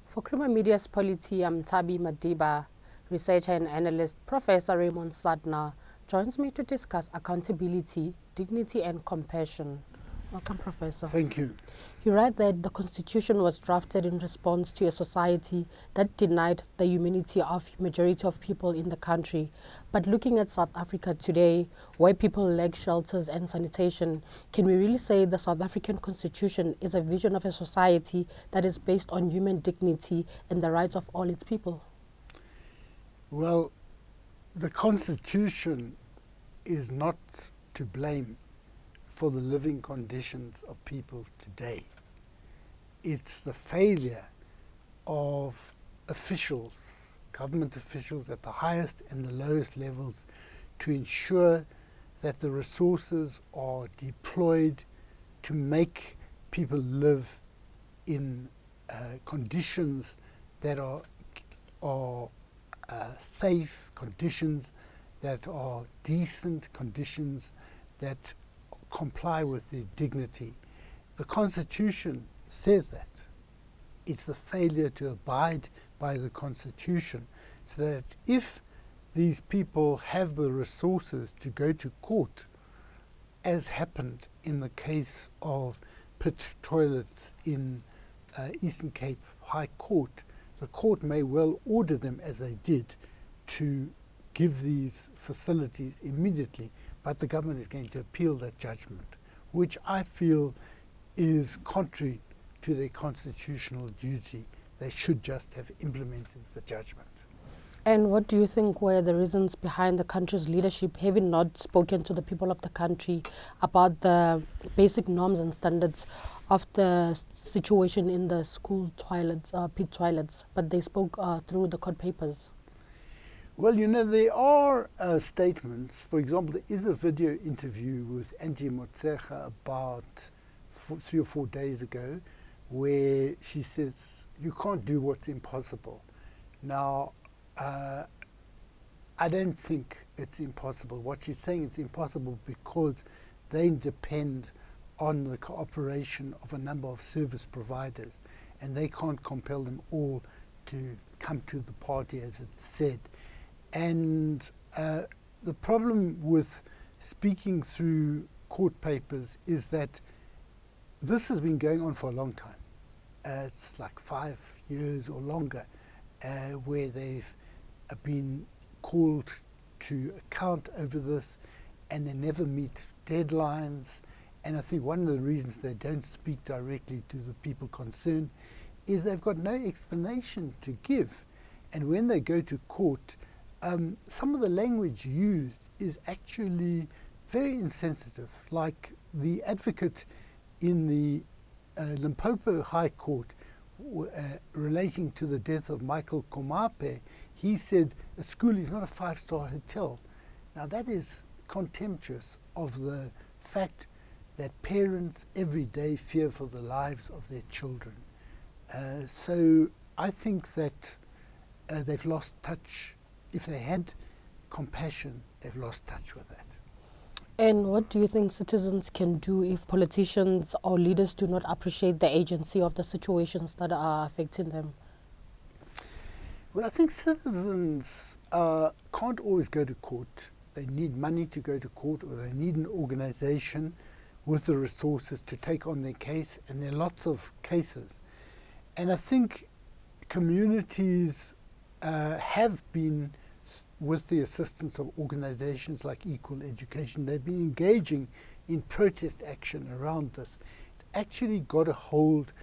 For Creamer Media's Polity, I'm Thabi Madiba, researcher and analyst. Professor Raymond Suttner joins me to discuss accountability, dignity and compassion. Welcome, Professor. Thank you. You write that the Constitution was drafted in response to a society that denied the humanity of majority of people in the country. But looking at South Africa today, where people lack shelters and sanitation, can we really say the South African Constitution is a vision of a society that is based on human dignity and the rights of all its people? Well, the Constitution is not to blame for the living conditions of people today. It's the failure of officials, government officials at the highest and the lowest levels, to ensure that the resources are deployed to make people live in conditions that are safe, conditions that are decent, conditions that comply with their dignity. The Constitution says that. It's the failure to abide by the Constitution, so that if these people have the resources to go to court, as happened in the case of pit toilets in Eastern Cape High Court, the court may well order them, as they did, to give these facilities immediately, but the government is going to appeal that judgment, which I feel is contrary to their constitutional duty. They should just have implemented the judgment. And what do you think were the reasons behind the country's leadership having not spoken to the people of the country about the basic norms and standards of the situation in the school toilets, pit toilets, but they spoke through the court papers? Well, you know, there are statements. For example, there is a video interview with Angie Motshekga about 3 or 4 days ago, where she says, you can't do what's impossible. Now, I don't think it's impossible. What she's saying, it's impossible because they depend on the cooperation of a number of service providers, and they can't compel them all to come to the party, as it's said. And the problem with speaking through court papers is that this has been going on for a long time. It's like 5 years or longer, where they've been called to account over this, and they never meet deadlines. And I think one of the reasons they don't speak directly to the people concerned is they've got no explanation to give. And when they go to court, some of the language used is actually very insensitive. Like the advocate in the Limpopo High Court relating to the death of Michael Komape, he said a school is not a 5-star hotel. Now that is contemptuous of the fact that parents every day fear for the lives of their children. So I think that they've lost touch. If they had compassion, they've lost touch with that. And what do you think citizens can do if politicians or leaders do not appreciate the agency of the situations that are affecting them? Well, I think citizens can't always go to court. They need money to go to court, or they need an organization with the resources to take on their case, and there are lots of cases. And I think communities have been, with the assistance of organizations like Equal Education, they've been engaging in protest action around this. It's actually got to hold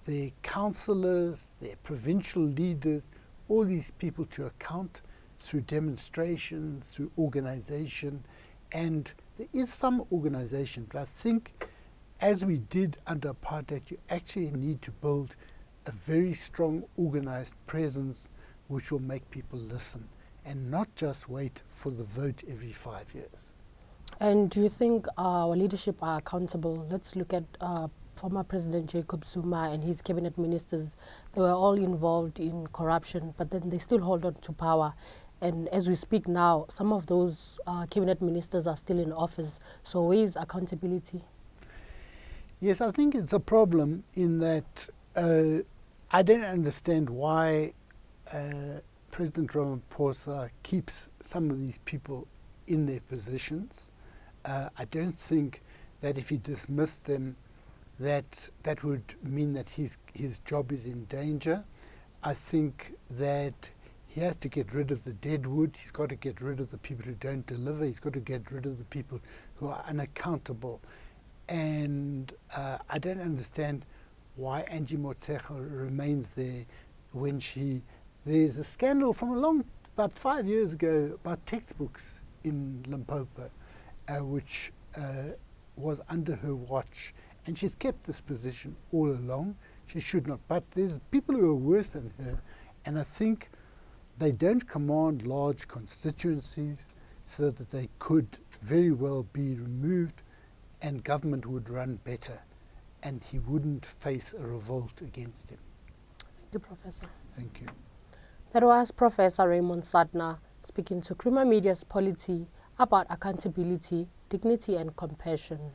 their councillors, their provincial leaders, all these people to account through demonstrations, through organization. And there is some organization, but I think, as we did under apartheid, you actually need to build a very strong organized presence which will make people listen and not just wait for the vote every 5 years. And do you think our leadership are accountable? Let's look at former President Jacob Zuma and his cabinet ministers. They were all involved in corruption, but then they still hold on to power. And as we speak now, some of those cabinet ministers are still in office. So where is accountability? Yes, I think it's a problem in that I don't understand why President Ramaphosa keeps some of these people in their positions. I don't think that if he dismissed them, that would mean that his job is in danger. I think that he has to get rid of the deadwood. He's got to get rid of the people who don't deliver. He's got to get rid of the people who are unaccountable. And I don't understand why Angie Motshekga remains there when there's a scandal from about 5 years ago about textbooks in Limpopo, which was under her watch. And she's kept this position all along. She should not. But there's people who are worse than her. And I think they don't command large constituencies, so that they could very well be removed and government would run better. And he wouldn't face a revolt against him. Thank you, Professor. Thank you. That was Professor Raymond Suttner speaking to Creamer Media's Polity about accountability, dignity and compassion.